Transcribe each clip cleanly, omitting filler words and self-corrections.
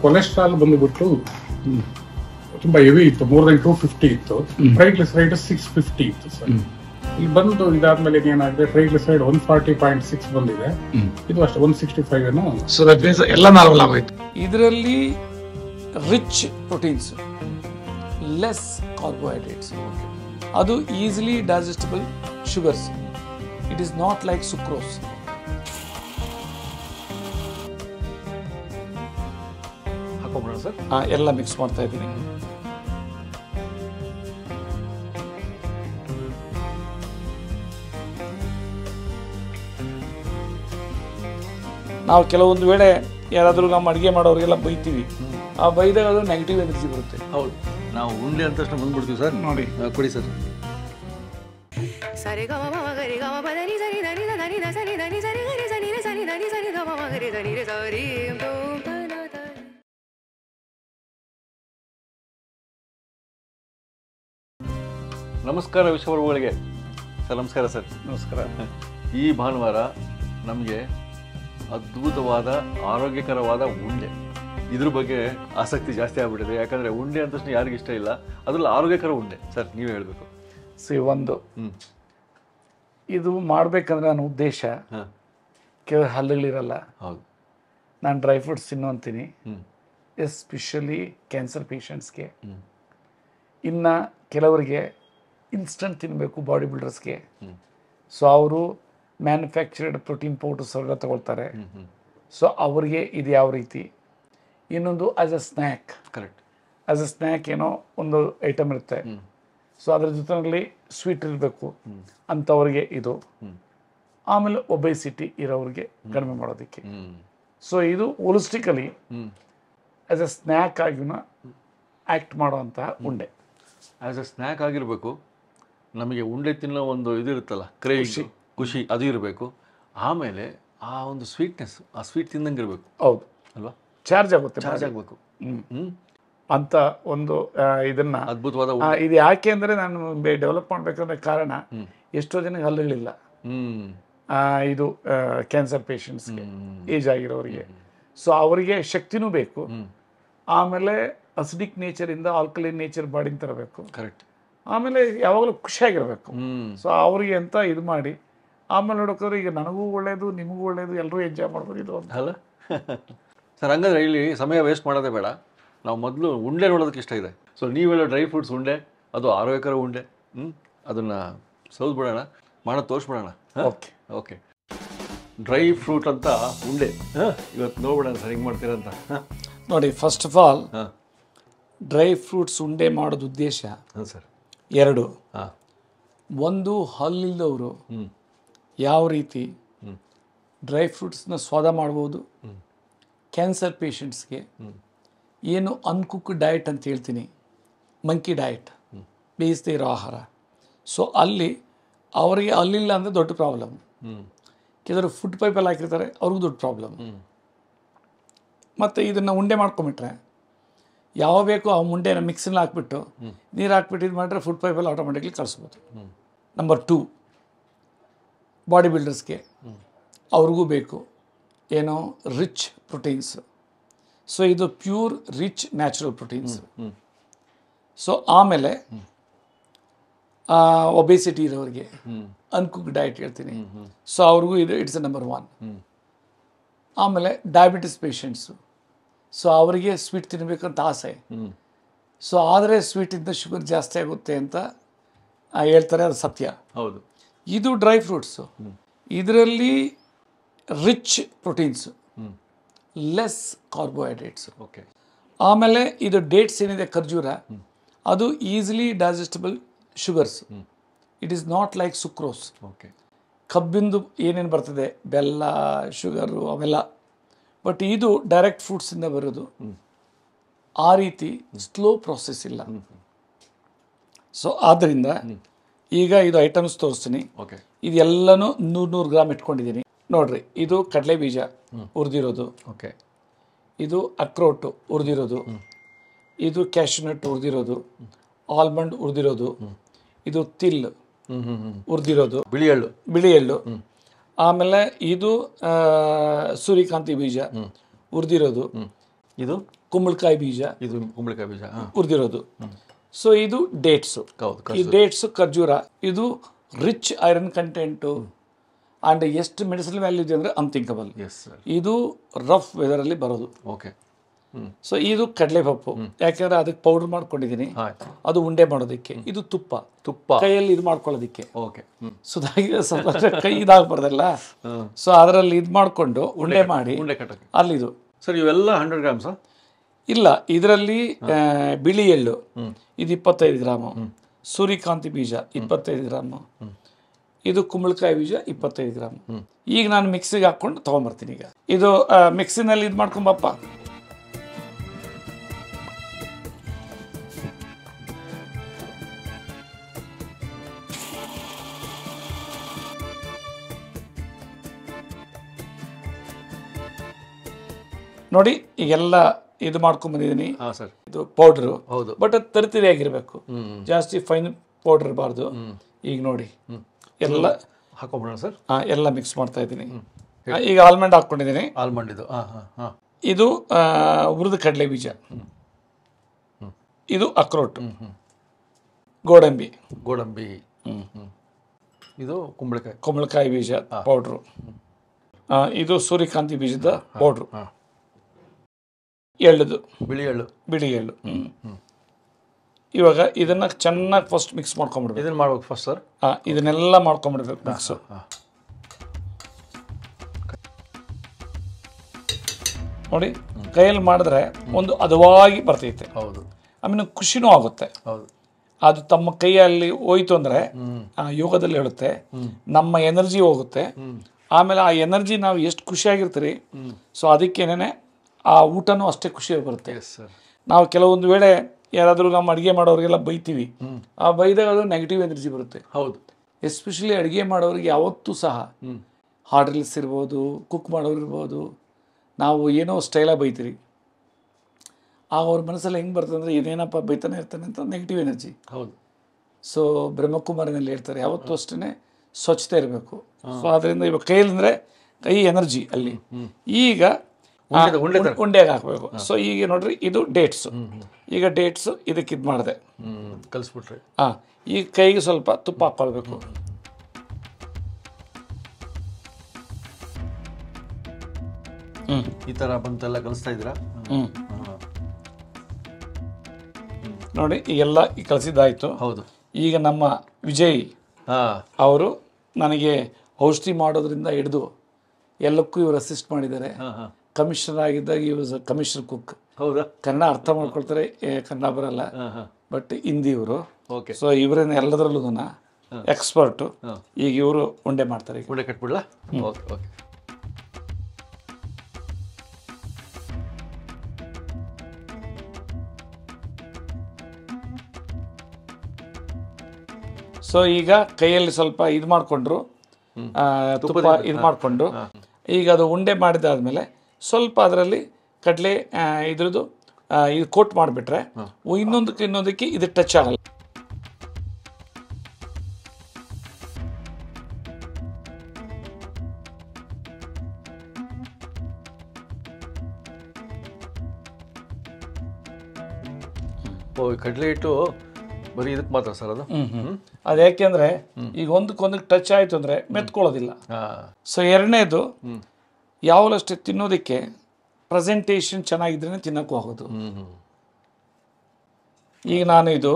Cholesterol ಬಂದುಬಿಟ್ಟು ತುಂಬಾ heavy ಇತ್ತು, ಮೋರ್ ದನ್ 250 ಇತ್ತು. ಟ್ರೈಗ್ಲಿಸರೈಡ್ 650 ಇತ್ತು ಸರ್. ಇಲ್ಲಿ ಬಂದು ಇದಾದ್ಮೇಲೆ ಏನಾಗಿದೆ, ಟ್ರೈಗ್ಲಿಸರೈಡ್ 140.6 ಬಂದಿದೆ. ಇದು ಅಷ್ಟೇ 165 ಏನೋ. ಸೊ ದಟ್ ಮೀನ್ಸ್ ಎಲ್ಲ ನಾರ್ಮಲ್ ಆಗೋಯ್ತು. ಇದರಲ್ಲಿ ರಿಚ್ ಪ್ರೋಟೀನ್ಸ್, ಲೆಸ್ ಕಾರ್ಬೋಹೈಡ್ರೇಟ್ಸ್, ಅದು easily digestible sugars. It is not like sucrose. ಹಾಕೋಬೋಣ ಸರ್. ಎಲ್ಲ ಮಿಕ್ಸ್ ಮಾಡ್ತಾ ಇದ್ದೀನಿ. ನಾವು ಕೆಲವೊಂದು ವೇಳೆ ಯಾರಾದರೂ ನಮ್ಮ ಅಡುಗೆ ಮಾಡೋರಿಗೆಲ್ಲ ಬೈತೀವಿ. ಆ ಬೈದಾಗ ಅದು ನೆಗೆಟಿವ್ ಎನರ್ಜಿ ಬರುತ್ತೆ. ಹೌದು, ನಾವು ಉಂಡೆ ಅಂತ ತಕ್ಷಣ ಬಂದ್ಬಿಡ್ತೀವಿ ಸರ್. ನೋಡಿ ಕೊಡಿ ಸರ್. ನಮಸ್ಕಾರ ವಿಶ್ವವರ್ಗಳಿಗೆ ಸರ್. ನಮಸ್ಕಾರ ಸರ್. ನಮಸ್ಕಾರ. ಈ ಭಾನುವಾರ ನಮಗೆ ಅದ್ಭುತವಾದ ಆರೋಗ್ಯಕರವಾದ ಉಂಡೆ, ಇದ್ರ ಬಗ್ಗೆ ಆಸಕ್ತಿ ಜಾಸ್ತಿ ಆಗ್ಬಿಟ್ಟಿದೆ. ಯಾಕಂದರೆ ಉಂಡೆ ಅಂತ ತಕ್ಷಣ ಯಾರಿಗೂ ಇಷ್ಟ ಇಲ್ಲ, ಅದರಲ್ಲಿ ಆರೋಗ್ಯಕರ ಉಂಡೆ. ಸರ್ ನೀವೇ ಹೇಳಬೇಕು. ಒಂದು ಇದು ಮಾಡಬೇಕಂದ್ರೆ ನನ್ನ ಉದ್ದೇಶ, ಕೆಲವು ಹಲ್ಲುಗಳಿರಲ್ಲ. ಹೌದು, ನಾನು ಡ್ರೈ ಫ್ರೂಟ್ಸ್ ತಿನ್ನು ಅಂತೀನಿ, ಎಸ್ಪೆಷಲಿ ಕ್ಯಾನ್ಸರ್ ಪೇಷಂಟ್ಸ್ಗೆ. ಇನ್ನು ಕೆಲವರಿಗೆ ಇನ್ಸ್ಟಂಟ್ ತಿನ್ನಬೇಕು, ಬಾಡಿ ಬಿಲ್ಡರ್ಸ್ಗೆ. ಸೊ ಅವರು ಮ್ಯಾನುಫ್ಯಾಕ್ಚರ್ಡ್ ಪ್ರೋಟೀನ್ ಪೌಡರ್ಸ್ ಎಲ್ಲ ತಗೊಳ್ತಾರೆ. ಸೊ ಅವ್ರಿಗೆ ಇದು ಯಾವ ರೀತಿ. ಇನ್ನೊಂದು as a snack. Correct. As a snack ಏನೋ ಒಂದು ಐಟಮ್ ಇರುತ್ತೆ. ಸೊ ಅದ್ರ ಜೊತೆಯಲ್ಲಿ ಸ್ವೀಟ್ ಇರಬೇಕು ಅಂಥವ್ರಿಗೆ ಇದು. ಆಮೇಲೆ ಒಬೆಸಿಟಿ ಇರೋರಿಗೆ ಕಡಿಮೆ ಮಾಡೋದಕ್ಕೆ. ಸೊ ಇದು ಹೋಲಿಸ್ಟಿಕಲಿ ಆ್ಯಸ್ ಅ ಸ್ನ್ಯಾಕ್ ಆಗಿನ ಆ್ಯಕ್ಟ್ ಮಾಡೋವಂತಹ ಉಂಡೆ. ಆ್ಯಸ್ ಅ ಸ್ನ್ಯಾಕ್ ಆಗಿರಬೇಕು. ನಮಗೆ ಉಂಡೆ ತಿನ್ನೋ ಒಂದು ಇದಿರುತ್ತಲ್ಲ, ಕ್ರೇವಿಂಗ್, ಖುಷಿ, ಅದು ಇರಬೇಕು. ಆಮೇಲೆ ಆ ಒಂದು ಸ್ವೀಟ್ನೆಸ್, ಆ ಸ್ವೀಟ್ ತಿಂದಂಗೆ ಇರಬೇಕು. ಹೌದು ಅಲ್ವಾ? ಚಾರ್ಜ್ ಆಗುತ್ತೆ, ಚಾರ್ಜ್ ಆಗಬೇಕು ಅಂತ ಒಂದು ಇದನ್ನ ಅದ್ಭುತವಾದ. ಇದು ಯಾಕೆ ಅಂದರೆ ನಾನು ಡೆವಲಪ್ ಮಾಡಬೇಕಂದ್ರೆ ಕಾರಣ, ಎಷ್ಟೋ ಜನಕ್ಕೆ ಹಲ್ಲುಗಳಿಲ್ಲ. ಇದು ಕ್ಯಾನ್ಸರ್ ಪೇಷಂಟ್ಸ್ಗೆ, ಏಜ್ ಆಗಿರೋರಿಗೆ. ಸೊ ಅವರಿಗೆ ಶಕ್ತಿನೂ ಬೇಕು. ಆಮೇಲೆ ಅಸಿಡಿಕ್ ನೇಚರಿಂದ ಆಲ್ಕಲೈನ್ ನೇಚರ್ ಬಾಡಿಗೆ ತರಬೇಕು. ಕರೆಕ್ಟ್. ಆಮೇಲೆ ಯಾವಾಗಲೂ ಖುಷಿಯಾಗಿರ್ಬೇಕು. ಸೊ ಅವ್ರಿಗೆ ಅಂತ ಇದು ಮಾಡಿ ಆಮೇಲೆ ನೋಡೋಕ್ಕೋದ್ರೆ ಈಗ ನನಗೂ ಒಳ್ಳೇದು, ನಿಮಗೂ ಒಳ್ಳೇದು, ಎಲ್ಲರೂ ಎಂಜಾಯ್ ಮಾಡ್ಬೋದು ಇದು ಅಂತ ಅಲ್ಲ ಸರ್. ಹಂಗಂದ್ರೆ ಇಲ್ಲಿ ಸಮಯ ವೇಸ್ಟ್ ಮಾಡೋದೇ ಬೇಡ. ನಾವು ಮೊದಲು ಉಂಡೆ ನೋಡೋದಕ್ಕೆ ಇಷ್ಟ ಇದೆ. ಸೊ ನೀವು ಹೇಳೋ ಡ್ರೈ ಫ್ರೂಟ್ಸ್ ಉಂಡೆ, ಅದು ಆರೋಗ್ಯಕರ ಉಂಡೆ. ಅದನ್ನು ಸೌದ್ಬಿಡೋಣ, ಮಾಡೋದು ತೋರಿಸ್ಬಿಡೋಣ. Okay okay. ಡ್ರೈ ಫ್ರೂಟ್ ಅಂತ ಉಂಡೆ ಇವತ್ತು ನೋಡ್ಬಿಡೋಣ ಸರ್, ಹಿಂಗೆ ಮಾಡ್ತೀರಂತ. ನೋಡಿ, first of all dry fruits ಉಂಡೆ ಮಾಡೋದು ಉದ್ದೇಶ ಸರ್ ಎರಡು. ಒಂದು, ಹಲ್ಲಿಲ್ಲದವರು ಯಾವ ರೀತಿ ಡ್ರೈ ಫ್ರೂಟ್ಸ್ನ ಸ್ವಾದ ಮಾಡ್ಬೋದು. ಕ್ಯಾನ್ಸರ್ ಪೇಷಂಟ್ಸ್ಗೆ ಏನು ಅನ್ಕುಕ್ ಡಯಟ್ ಅಂತ ಹೇಳ್ತೀನಿ, ಮಂಕಿ ಡಯಟ್, ಬೇಯಿಸದೇ ಇರೋ ಆಹಾರ. ಸೊ ಅಲ್ಲಿ ಅವರಿಗೆ ಅಲ್ಲಿಲ್ಲ ಅಂದರೆ ದೊಡ್ಡ ಪ್ರಾಬ್ಲಮ್. ಕೆಲವರು ಫುಡ್ ಪೈಪಲ್ಲಿ ಹಾಕಿರ್ತಾರೆ, ಅವ್ರಿಗೂ ದೊಡ್ಡ ಪ್ರಾಬ್ಲಮ್. ಮತ್ತು ಇದನ್ನು ಉಂಡೆ ಮಾಡ್ಕೊಂಬಿಟ್ರೆ ಯಾವ ಬೇಕೋ ಆ ಉಂಡೆನ ಮಿಕ್ಸಿನಲ್ಲಿ ಹಾಕ್ಬಿಟ್ಟು ನೀರು ಹಾಕ್ಬಿಟ್ಟು ಇದು ಮಾಡಿದ್ರೆ ಫುಡ್ ಪೈಪಲ್ಲಿ ಆಟೋಮೆಟಿಕ್ಲಿ ಕಳಿಸ್ಬೋದು. ನಂಬರ್ 2, ಬಾಡಿ ಬಿಲ್ಡರ್ಸ್ಗೆ ಅವ್ರಿಗೂ ಬೇಕು ಏನೋ ರಿಚ್ ಪ್ರೋಟೀನ್ಸ್. ಸೊ ಇದು pure rich natural proteins. So ಆಮೇಲೆ ಒಬೆಸಿಟಿ ಇರೋರಿಗೆ ಅನ್ಕುಕ್ ಡಯಟ್ ಹೇಳ್ತೀನಿ. ಸೊ ಅವ್ರಿಗೂ ಇದು ಇಟ್ಸ್ ನಂಬರ್ 1. ಆಮೇಲೆ ಡಯಾಬಿಟಿಸ್ ಪೇಷಂಟ್ಸು, ಸೊ ಅವರಿಗೆ ಸ್ವೀಟ್ ತಿನ್ನಬೇಕಂತ ಆಸೆ. ಸೊ ಆದರೆ ಸ್ವೀಟಿಂದ ಶುಗರ್ ಜಾಸ್ತಿ ಆಗುತ್ತೆ ಅಂತ ಹೇಳ್ತಾರೆ, ಅದು ಸತ್ಯ. ಹೌದು. ಇದು ಡ್ರೈ ಫ್ರೂಟ್ಸು, ಇದರಲ್ಲಿ rich proteins, less carbohydrates. Okay. ಆಮೇಲೆ ಇದು ಡೇಟ್ಸ್ ಏನಿದೆ, ಖರ್ಜೂರ, ಅದು easily digestible sugars. It is not like sucrose. Okay. ಕಬ್ಬಿಂದು ಏನೇನು ಬರ್ತದೆ, ಬೆಲ್ಲ, ಶುಗರು ಅವೆಲ್ಲ. ಬಟ್ ಇದು ಡೈರೆಕ್ಟ್ ಫ್ರೂಟ್ಸಿಂದ ಬರೋದು. ಆ ರೀತಿ ಸ್ಲೋ ಪ್ರೋಸೆಸ್ ಇಲ್ಲ. ಸೊ ಆದ್ದರಿಂದ ಈಗ ಇದು ಐಟಮ್ಸ್ ತೋರಿಸ್ತೀನಿ. ಓಕೆ. ಇದೆಲ್ಲನೂ 100 ಗ್ರಾಮ್ ಇಟ್ಕೊಂಡಿದ್ದೀನಿ. ನೋಡ್ರಿ, ಇದು ಕಡಲೆ ಬೀಜ ಹುರಿದಿರೋದು. ಓಕೆ. ಇದು ಅಕ್ರೋಟು ಹುರಿದಿರೋದು. ಇದು ಕ್ಯಾಶ್ಯೂನಟ್ ಹುರಿದಿರೋದು. ಆಲ್ಮಂಡ್ ಹುರಿದಿರೋದು. ಇದು ತಿಲ್ ಹುರಿದಿರೋದು, ಬಿಳಿ ಎಳ್ಳು. ಆಮೇಲೆ ಇದು ಸೂರ್ಯಕಾಂತಿ ಬೀಜ ಹುರಿದಿರೋದು. ಇದು ಕುಂಬಳಕಾಯಿ ಬೀಜ, ಇದು ಕುಂಬಳಕಾಯಿ ಬೀಜ ಹುರಿದಿರೋದು. ಸೊ ಇದು ಡೇಟ್ಸು. ಈ ಡೇಟ್ಸು ಖರ್ಜೂರ, ಇದು ರಿಚ್ ಐರನ್ ಕಂಟೆಂಟು ಆ್ಯಂಡ್ ಎಷ್ಟು ಮೆಡಿಸಿನಲ್ ವ್ಯಾಲ್ಯೂ ಇದೆ ಅಂದರೆ ಅನ್ಥಿಂಕಬಲ್. ಇದು ರಫ್ ವೆದರಲ್ಲಿ ಬರೋದು. ಓಕೆ. ಸೊ ಇದು ಕಡಲೆಪಪ್ಪು, ಯಾಕೆಂದ್ರೆ ಅದಕ್ಕೆ ಪೌಡರ್ ಮಾಡ್ಕೊಂಡಿದ್ದೀನಿ, ಅದು ಉಂಡೆ ಮಾಡೋದಕ್ಕೆ. ಇದು ತುಪ್ಪ ಕೈಯಲ್ಲಿ ಇದು ಮಾಡ್ಕೊಳ್ಳೋದಕ್ಕೆ. ಓಕೆ. ಸೊ ಸ್ವಲ್ಪ ಕೈ ಇದಾಗಬಾರ್ದಲ್ಲ, ಸೊ ಅದರಲ್ಲಿ ಇದು ಮಾಡಿಕೊಂಡು ಉಂಡೆ ಮಾಡಿ ಅಲ್ಲಿದು. ಸರ್ ಇವೆಲ್ಲ 100 ಗ್ರಾಮ್ಸಾ? ಇಲ್ಲ, ಇದರಲ್ಲಿ ಬಿಳಿ ಎಳ್ಳು ಇದು 25 ಗ್ರಾಮು, ಸೂರ್ಯಕಾಂತಿ ಬೀಜ 25 ಗ್ರಾಮು, ಇದು ಕುಂಬಳಕಾಯಿ ಬೀಜ 25 ಗ್ರಾಮು. ಈಗ ನಾನು ಮಿಕ್ಸಿಗೆ ಹಾಕ್ಕೊಂಡು ತೊಗೊಂಬರ್ತೀನಿ. ಈಗ ಇದು ಮಿಕ್ಸಿನಲ್ಲಿ ಇದು ಮಾಡ್ಕೊಂಬಪ್ಪ. ನೋಡಿ ಈಗೆಲ್ಲ ಇದು ಮಾಡ್ಕೊಂಡ್ಬಂದಿದ್ದೀನಿ. ಇದು ಪೌಡ್ರು, ಬಟ್ ಅದು ತರಿತರಿ ಆಗಿರಬೇಕು, ಜಾಸ್ತಿ ಫೈನ್ ಪೌಡರ್ ಇರಬಾರ್ದು. ಈಗ ನೋಡಿ ಎಲ್ಲ ಹಾಕೊಂಬಿಡೋಣ ಸರ್. ಎಲ್ಲ ಮಿಕ್ಸ್ ಮಾಡ್ತಾ ಇದ್ದೀನಿ. ಈಗ ಆಲ್ಮಂಡ್ ಹಾಕ್ಕೊಂಡಿದ್ದೀನಿ. ಆಲ್ಮಂಡ್ ಇದು ಹುರಿದ ಕಡಲೆ ಬೀಜ, ಇದು ಅಕ್ರೋಟ್, ಗೋಡಂಬಿ, ಇದು ಕುಂಬಳಕಾಯಿ ಬೀಜ ಪೌಡ್ರು, ಇದು ಸೂರ್ಯಕಾಂತಿ ಬೀಜದ ಪೌಡ್ರು, ಎಳ್ಳುದು ಬಿಳಿ ಎಳ್ಳು. ಇವಾಗ ಇದನ್ನ ಚೆನ್ನಾಗಿ ಫಸ್ಟ್ ಮಿಕ್ಸ್ ಮಾಡ್ಕೊಂಡ್ಬಿಡ್ಬೇಕು. ಇದನ್ನ ಮಾಡ್ಬೇಕು ಫಸ್ಟ್ ಸರ್. ಇದನ್ನೆಲ್ಲ ಮಾಡ್ಕೊಂಡ್ಬಿಡ್ಬೇಕು ಮಿಕ್ಸ್. ನೋಡಿ ಕೈಯಲ್ಲಿ ಮಾಡಿದ್ರೆ ಒಂದು ಹದವಾಗಿ ಬರ್ತೈತೆ. ಹೌದು. ಆಮೇಲೆ ಖುಷಿನೂ ಆಗುತ್ತೆ. ಹೌದು. ಅದು ತಮ್ಮ ಕೈಯಲ್ಲಿ ಹೋಯ್ತು ಅಂದರೆ ಯೋಗದಲ್ಲಿ ಹೇಳುತ್ತೆ ನಮ್ಮ ಎನರ್ಜಿ ಹೋಗುತ್ತೆ. ಆಮೇಲೆ ಆ ಎನರ್ಜಿ ನಾವು ಎಷ್ಟು ಖುಷಿಯಾಗಿರ್ತೀರಿ, ಸೊ ಅದಕ್ಕೇನೆ ಆ ಊಟನೂ ಅಷ್ಟೇ ಖುಷಿಯಾಗಿ ಬರುತ್ತೆ. ನಾವು ಕೆಲವೊಂದು ವೇಳೆ ಯಾರಾದರೂ ನಮ್ಮ ಅಡುಗೆ ಮಾಡೋರಿಗೆಲ್ಲ ಬೈತೀವಿ, ಆ ಬೈದಾಗ ಅದು ನೆಗೆಟಿವ್ ಎನರ್ಜಿ ಬರುತ್ತೆ. ಹೌದು. ಎಸ್ಪೆಷಲಿ ಅಡುಗೆ ಮಾಡೋರಿಗೆ ಯಾವತ್ತೂ ಸಹ ಹಾರ್ಡ್ರಿಲ್ಸ್ ಇರ್ಬೋದು, ಕುಕ್ ಮಾಡೋರು ಇರ್ಬೋದು, ನಾವು ಏನೋ ಸ್ಟೈಲಾಗಿ ಬೈತೀರಿ, ಆಗ ಅವ್ರ ಮನಸ್ಸಲ್ಲಿ ಹೆಂಗೆ ಬರ್ತದೆ ಅಂದರೆ ಇದೇನಪ್ಪ ಬೈತಾನೆ ಇರ್ತಾನೆ ಅಂತ ನೆಗೆಟಿವ್ ಎನರ್ಜಿ. ಹೌದು. ಸೊ ಬ್ರಹ್ಮಕುಮಾರಿನಲ್ಲಿ ಹೇಳ್ತಾರೆ ಯಾವತ್ತೂ ಅಷ್ಟೇ ಸ್ವಚ್ಛತೆ ಇರಬೇಕು. ಸೊ ಅದರಿಂದ ಇವಾಗ ಕೈಯಲ್ಲಂದರೆ ಕೈ ಎನರ್ಜಿ ಅಲ್ಲಿ. ಈಗ ಉಂಡೆಗೆ ಹಾಕಬೇಕು. ಸೊ ಈಗ ನೋಡ್ರಿ ಇದು ಡೇಟ್ಸು. ಈಗ ಡೇಟ್ಸು ಇದಕ್ಕೆ ಇದು ಮಾಡಿದೆ, ಕಲಿಸ್ಬಿಟ್ರಿ. ಈಗ ಕೈಗೆ ಸ್ವಲ್ಪ ತುಪ್ಪ ಹಾಕ್ಕೊಳ್ಬೇಕು. ಈ ಥರ ಬಂತೆಲ್ಲ ಕಲಿಸ್ತಾ ಇದ್ದೀರಾ? ನೋಡಿ ಈಗೆಲ್ಲ ಕಲಿಸಿದ್ದಾಯಿತು. ಹೌದು. ಈಗ ನಮ್ಮ ವಿಜಯ್ ಅವರು ನನಗೆ ಔಷಧಿ ಮಾಡೋದ್ರಿಂದ ಹಿಡಿದು ಎಲ್ಲಕ್ಕೂ ಇವರು ಅಸಿಸ್ಟ್ ಮಾಡಿದ್ದಾರೆ. ಕಮಿಷನರ್ ಆಗಿದ್ದಾಗ ಈ ವಾಸ್ ಕಮಿಷನರ್ ಕುಕ್. ಹೌದಾ? ಕನ್ನಡ ಅರ್ಥ ಮಾಡ್ಕೊಳ್ತಾರೆ, ಕನ್ನಡ ಬರಲ್ಲ, ಬಟ್ ಹಿಂದಿ ಇವರು. ಓಕೆ. ಸೊ ಇವರೇನು ಎಲ್ಲದರಲ್ಲೂ ಎಕ್ಸ್ಪರ್ಟು. ಈಗ ಇವರು ಉಂಡೆ ಮಾಡ್ತಾರೆ. ಉಂಡೆ ಕಟ್ಬಿಡ್ಲಾ? Okay okay. ಸೊ ಈಗ ಕೈಯಲ್ಲಿ ಸ್ವಲ್ಪ ಇದು ಮಾಡಿಕೊಂಡ್ರು, ತುಪ್ಪ ಇದು ಮಾಡಿಕೊಂಡು ಈಗ ಅದು ಉಂಡೆ ಮಾಡಿದಾದ್ಮೇಲೆ ಸ್ವಲ್ಪ ಅದರಲ್ಲಿ ಕಡಲೆ ಇದ್ರದ್ದು ಇದು ಕೋಟ್ ಮಾಡಿಬಿಟ್ರೆ ಇನ್ನೊಂದಕ್ಕೆ ಇದು ಟಚ್ ಆಗಲ್ಲ. ಕಡಲೆ ಹಿಟ್ಟು ಬರೀ ಇದಕ್ಕೆ ಮಾತ್ರ ಸರ್ ಅದು? ಅದು ಯಾಕೆಂದ್ರೆ ಈಗ ಒಂದಕ್ಕೊಂದಕ್ಕೆ ಟಚ್ ಆಯ್ತು ಅಂದ್ರೆ ಮೆತ್ಕೊಳ್ಳೋದಿಲ್ಲ. ಸೊ ಎರಡನೇದು ಯಾವಲಷ್ಟೇ ತಿನ್ನೋದಕ್ಕೆ ಪ್ರೆಸೆಂಟೇಷನ್ ಚೆನ್ನಾಗಿದ್ರೆ ತಿನ್ನಕ್ಕೂ ಆಗೋದು. ಈಗ ನಾನು ಇದು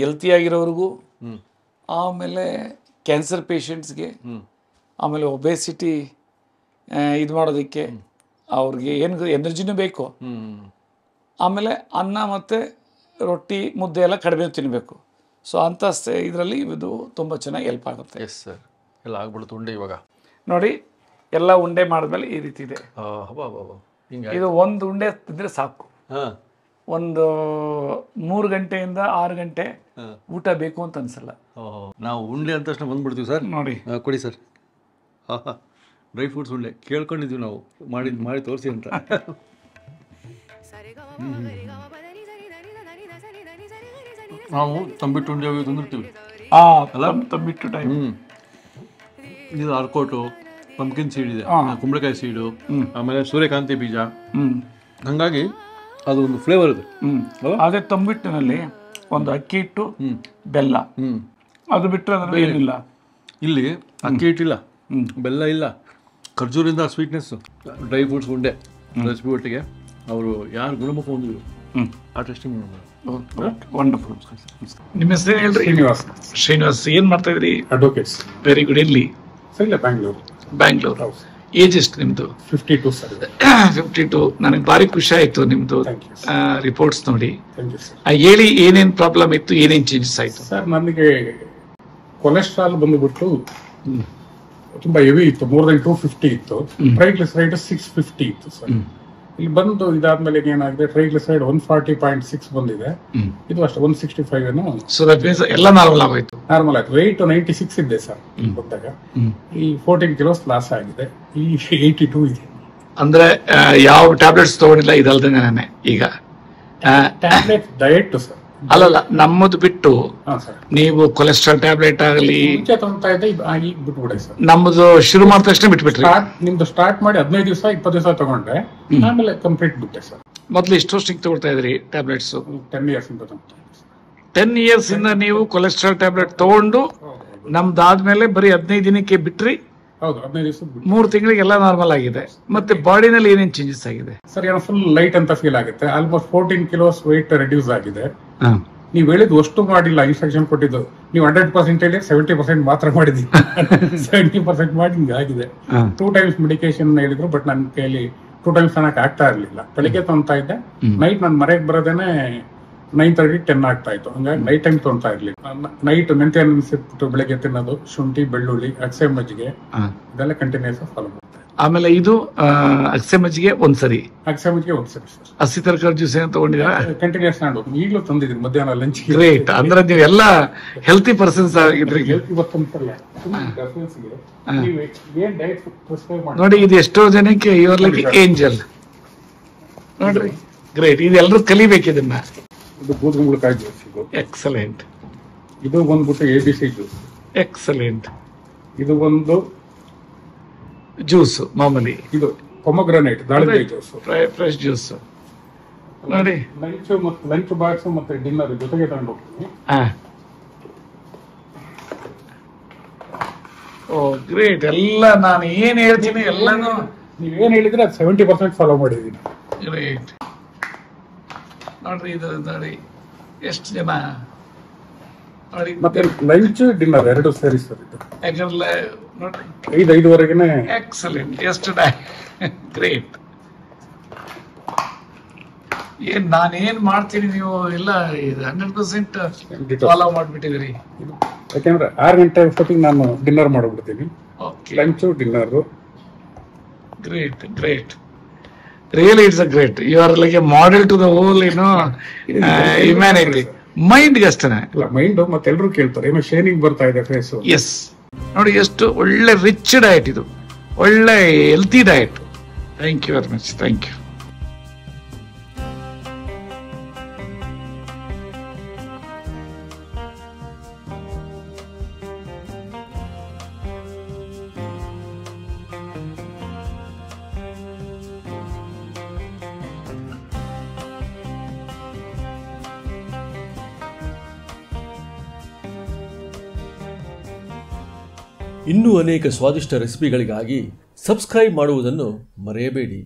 ಹೆಲ್ತಿಯಾಗಿರೋರಿಗೂ, ಆಮೇಲೆ ಕ್ಯಾನ್ಸರ್ ಪೇಷಂಟ್ಸ್ಗೆ, ಆಮೇಲೆ ಒಬೆಸಿಟಿ ಇದು ಮಾಡೋದಕ್ಕೆ ಅವ್ರಿಗೆ ಏನು ಎನರ್ಜಿನೂ ಬೇಕು, ಆಮೇಲೆ ಅನ್ನ ಮತ್ತು ರೊಟ್ಟಿ ಮುದ್ದೆ ಎಲ್ಲ ಕಡಿಮೆ ತಿನ್ನಬೇಕು. ಸೊ ಅಂಥ ಇದರಲ್ಲಿ ಇದು ತುಂಬ ಚೆನ್ನಾಗಿ ಹೆಲ್ಪ್ ಆಗುತ್ತೆ. Yes sir. ಎಲ್ಲ ಆಗ್ಬಿಡುತ್ತೆ ಉಂಡೆ. ಇವಾಗ ನೋಡಿ ಎಲ್ಲ ಉಂಡೆ ಮಾಡಿದ್ಮೇಲೆ ಈ ರೀತಿ ಇದೆ. ಇದು ಒಂದು ಉಂಡೆ ತಿಂದರೆ ಸಾಕು. ಒಂದು 3 ಗಂಟೆಯಿಂದ 6 ಗಂಟೆ ಊಟ ಬೇಕು ಅಂತ ಅನ್ಸಲ್ಲ. ನಾವು ಉಂಡೆ ಅಂತ ತಕ್ಷಣ ಬಂದ್ಬಿಡ್ತೀವಿ ಸರ್. ನೋಡಿ ಕೊಡಿ ಸರ್. ಡ್ರೈ ಫ್ರೂಟ್ಸ್ ಉಂಡೆ ಕೇಳ್ಕೊಂಡಿದ್ವಿ ನಾವು, ಮಾಡಿ ತೋರಿಸಿ ಅಂತ. ನಾವು ತಂಬಿಟ್ಟು ಉಂಡೆ ತಂದಿರ್ತೀವಿ ಅಲ್ಲ, ತಂಬಿಟ್ಟು ಟೈಮ್. ಇದು ಅರ್ಕೋಟು, ಪಂಪ್ಕಿನ್ ಸೀಡ್ ಇದೆ, ಕುಂಬಳಕಾಯಿ ಸೀಡು, ಆಮೇಲೆ ಸೂರ್ಯಕಾಂತಿ ಬೀಜ. ಹಾಗಾಗಿ ಅದು ಒಂದು ಫ್ಲೇವರ್ ಇದೆ. ಅದೇ ತಂಬಿಟ್ಟಿನಲ್ಲಿ ಒಂದು ಅಕ್ಕಿ ಹಿಟ್ಟು, ಬೆಲ್ಲ, ಅದು ಬಿಟ್ಟರೆ ಅದರಲ್ಲಿ ಏನಿಲ್ಲ. ಇಲ್ಲಿ ಅಕ್ಕಿ ಹಿಟ್ಟಿಲ್ಲ, ಬೆಲ್ಲ ಇಲ್ಲ, ಖರ್ಜೂರಿಂದ ಸ್ವೀಟ್ನೆಸ್, ಡ್ರೈ ಫ್ರೂಟ್ಸ್ ಉಂಡೆ ರೆಸಿಪಿ ಒಟ್ಟಿಗೆ ಅವರು ಯಾರು ಗುಣಮುಖ ಹೊಂದಿದ್ರು ಆ ಟೆಸ್ಟಿಂಗ್ ವಂಡರ್ಫುಲ್. ನಿಮ್ಮ ಹೆಸರು ಹೇಳ್ರಿ? ಶ್ರೀನಿವಾಸ್. ಏನ್ ಮಾಡ್ತಾ ಇದ್ರಿ? ಅಡ್ವೊಕೇಟ್ಸ್. Very good. ಎಲ್ಲಿ? ಬ್ಯಾಂಗ್ಳೂರು. ಏಜ್ ಎಷ್ಟು ನಿಮ್ದು? 52 ಸರ್. 52. ನನಗೆ ಭಾರಿ ಖುಷಿ ಆಯ್ತು ನಿಮ್ದು ರಿಪೋರ್ಟ್ಸ್ ನೋಡಿ. ಹೇಳಿ, ಏನೇನ್ ಪ್ರಾಬ್ಲಮ್ ಇತ್ತು, ಏನೇನ್ ಚೇಂಜಸ್ ಆಯ್ತು? ಸರ್, ನನಗೆ ಕೊಲೆಸ್ಟ್ರಾಲ್ ಬಂದುಬಿಟ್ಟು ತುಂಬಾ ಹೆವಿ ಇತ್ತು, more than 250 ಇತ್ತು. ಟ್ರೈಗ್ಲಿಸರೈಡ್ 650 ಇತ್ತು ಸರ್. ಇಲ್ಲಿ ಬಂದು ಇದಾದ್ಮೇಲೆ ಏನಾಗಿದೆ, ಟ್ರೈಗ್ಲಿಸರೈಡ್ 140.6 ಬಂದಿದೆ. ಇದು ಅಷ್ಟೇ 165 ಏನೋ. ಸೊ ದಟ್ ಮೀನ್ಸ್ ಎಲ್ಲ ನಾರ್ಮಲ್ ಆಗೋಯ್ತು. ನಾರ್ಮಲ್ ಆಯ್ತು. ವೆಯ್ಟ್ 96 ಇದೆ ಸರ್ ಬಂದಾಗ. ಈ 14 ಕಿಲೋಸ್ ಲಾಸ್ ಆಗಿದೆ. ಈ 82 ಇದೆ. ಅಂದ್ರೆ ಯಾವ ಟ್ಯಾಬ್ಲೆಟ್ಸ್ ತಗೊಂಡಿಲ್ಲ ಇದಲ್ದಂಗೆ ಈಗ ಟ್ಯಾಬ್ಲೆಟ್ ಡಯಟ್ ಸರ್. ಅಲ್ಲಲ್ಲ, ನಮ್ಮದು ಬಿಟ್ಟು ನೀವು ಕೊಲೆಸ್ಟ್ರಾಲ್ ಟ್ಯಾಬ್ಲೆಟ್ ಆಗಲಿ ತಗೊಂತಾ ಇದ್ದೆ, ಈಗ ಬಿಟ್ಬಿಡೆ ಸರ್. ನಮ್ಮದು ಶುರು ಮಾಡಿದ ತಕ್ಷಣ ಬಿಟ್ಬಿಟ್ರಿ? ನಿಮ್ದು ಸ್ಟಾರ್ಟ್ ಮಾಡಿ 15 ದಿವಸ 20 ದಿವಸ ತಗೊಂಡ್ರೆ ಆಮೇಲೆ ಕಂಪ್ಲೀಟ್ ಬಿಟ್ಟೆ ಸರ್. ಮೊದ್ಲು ಎಷ್ಟು ವರ್ಷಕ್ಕೆ ತಗೊಳ್ತಾ ಇದ್ರಿ ಟ್ಯಾಬ್ಲೆಟ್ಸ್? 10 ಇಯರ್ಸ್ ಇಂದ. 10 ಇಯರ್ಸ್ ಇಂದ ನೀವು ಕೊಲೆಸ್ಟ್ರಾಲ್ ಟ್ಯಾಬ್ಲೆಟ್ ತಗೊಂಡು ನಮ್ದಾದ್ಮೇಲೆ ಬರೀ 15 ದಿನಕ್ಕೆ ಬಿಟ್ರಿ? ಹೌದು, 15 ದಿವಸ. 3 ತಿಂಗಳಿಗೆ ನಾರ್ಮಲ್ ಆಗಿದೆ. ಮತ್ತೆ ಬಾಡಿನಲ್ಲಿ ಏನೇನ್ ಚೇಂಜಸ್ ಆಗಿದೆ? ಸರ್, ಏನೋ ಫುಲ್ ಲೈಟ್ ಅಂತ ಫೀಲ್ ಆಗುತ್ತೆ. ಆಲ್ಮೋಸ್ಟ್ 14 ಕಿಲೋಸ್ ವೆಯ್ಟ್ ರೆಡ್ಯೂಸ್ ಆಗಿದೆ. ನೀವು ಹೇಳಿದ್ದು ಅಷ್ಟು ಮಾಡಿಲ್ಲ, ಇನ್ಸ್ಟ್ರಕ್ಷನ್ ಕೊಟ್ಟಿದ್ದು ನೀವು 100% ಹೇಳಿ 70% ಮಾತ್ರ ಮಾಡಿದೀನಿ. 70% ಮಾಡಿ ಹಿಂಗೆ ಆಗಿದೆ. 2 times ಮೆಡಿಕೇಶನ್ ಹೇಳಿದ್ರು, ಬಟ್ ನನ್ನ ಕೈಯಲ್ಲಿ 2 times ತನಕ ಆಗ್ತಾ ಇರ್ಲಿಲ್ಲ. ಬೆಳಿಗ್ಗೆ ತೊಗೊಂತಾ ಇದ್ದೆ, ನೈಟ್ ನಾನು ಮರೆಗೆ ಬರೋದೇನೆ 9:30, 10 ಆಗ್ತಾ ಇತ್ತು. ಹಂಗಾಗಿ ನೈಟ್ ಟೈಮ್ ತೊಗೊಂತಾ ಇರ್ಲಿಲ್ಲ. ನೈಟ್ ಮೆಂತ್ಯ ನೆನೆಸಿಬಿಟ್ಟು ಬೆಳಗ್ಗೆ ತಿನ್ನೋದು, ಶುಂಠಿ, ಬೆಳ್ಳುಳ್ಳಿ, ಅಗಸೆ ಮಜ್ಜಿಗೆ ಇದೆಲ್ಲ ಕಂಟಿನ್ಯೂಸ್ ಫಾಲೋ ಮಾಡ್ತಾರೆ. ಆಮೇಲೆ ಇದು ಅಗಸೆ ಮಜ್ಜಿಗೆ ಒಂದ್ಸರಿ, ಅಗಸೆ ಮಜ್ಜಿಗೆ ಒಂದ್ಸರಿ ಸರ್. ಹಸಿ ತರಕಾರಿ ಜ್ಯೂಸ್ ಏನು ತಗೊಂಡಿದ್ದೀರಾ? ಕಂಟಿನ್ಯೂಸ್ ನಾನು ಈಗಲೂ ತಂದಿದ್ದೀನಿ ಮಧ್ಯಾಹ್ನ ಲಂಚ್. ಗ್ರೇಟ್. ಅಂದ್ರೆ ನೀವೆಲ್ಲ ಹೆಲ್ತಿ ಪರ್ಸನ್ಸ್ ಆಗಿದ್ರಿ. ನೋಡಿ, ಇದು ಎಷ್ಟೋ ಜನಕ್ಕೆ ಯುವರ್ ಲೈಕ್ ಏಂಜಲ್. ನೋಡ್ರಿ, ಗ್ರೇಟ್. ಇದು ಎಲ್ಲರೂ ಕಲಿಬೇಕು ಇದನ್ನ. ಇದು ಬೂದುಗುಂಬಳಕಾಯಿ ಜ್ಯೂಸ್. ಇದು ಎಕ್ಸಲೆಂಟ್. ಇದು ಬಂದ್ಬಿಟ್ಟು ABC ಜ್ಯೂಸ್. ಎಕ್ಸಲೆಂಟ್. ಇದು ಒಂದು ಜ್ಯೂಸ್ ಮಾಮೂಲಿ. ಇದು ಪೊಮೊಗ್ರಾನೇಟ್ ದಾಳಿಂಬೆ ಜ್ಯೂಸ್, ಫ್ರೆಶ್ ಜ್ಯೂಸ್. ನೋಡಿ, ಲಂಚ್ ಬಾಕ್ಸ್ ಮತ್ತೆ ಡಿನ್ನರ್ ಜೊತೆಗೆ ತಗೊಂಡು ಹೋಗ್ತೀನಿ. ಓ ಗ್ರೇಟ್. ಎಲ್ಲ ನಾನು ಏನ್ ಹೇಳ್ತೀನಿ ಎಲ್ಲಾನು ನೀವೇನ್ ಹೇಳಿದ್ರೆ ಅದು 70% ಫಾಲೋ ಮಾಡಿದೀನಿ. ಗ್ರೇಟ್. ನೋಡ್ರಿ, ಇದು ನೋಡಿ ಎಷ್ಟು ಜನ. ನೋಡಿ, ಮತ್ತೆ ಲಂಚ್ ಡಿನ್ನರ್ ಎರಡು ಸೇರಿ ಸರ್. ಇದು ಯಾಕಂದ್ರೆ ನೋಡ್ರಿ 5:05ವರೆಗೆನೆ. ಎಕ್ಸಲೆಂಟ್. ಎಷ್ಟು ಗ್ರೇಟ್. ಏನ್ ನಾನೇನ್ ಮಾಡ್ತೀನಿ ನೀವು ಎಲ್ಲ 100% ಫಾಲೋ ಮಾಡ್ಬಿಟ್ಟಿದ್ರಿ. ಯಾಕಂದ್ರೆ 6 ಗಂಟೆ ಅಷ್ಟೊತ್ತಿಗೆ ನಾನು ಡಿನ್ನರ್ ಮಾಡ್ಬಿಡ್ತೀನಿ. Lunch dinner. Great, great. Really it's a great. You are like a model to the whole humanity. ಮೈಂಡ್ಗೆ ಅಷ್ಟೇ. ಮೈಂಡ್ ಮತ್ತೆ ಎಲ್ಲರೂ ಕೇಳ್ತಾರೆ, ಏನೋ ಶೇನಿಂಗ್ ಬರ್ತಾ ಇದೆ ಫೇಸ್. ಎಸ್. ನೋಡಿ, ಎಷ್ಟು ಒಳ್ಳೆ ರಿಚ್ ಡಯಟ್ ಇದು, ಒಳ್ಳೆ healthy diet. Thank you very much. Thank you. ಇನ್ನೂ ಅನೇಕ ಸ್ವಾದಿಷ್ಟ ರೆಸಿಪಿಗಳಿಗಾಗಿ ಸಬ್ಸ್ಕ್ರೈಬ್ ಮಾಡುವುದನ್ನು ಮರೆಯಬೇಡಿ.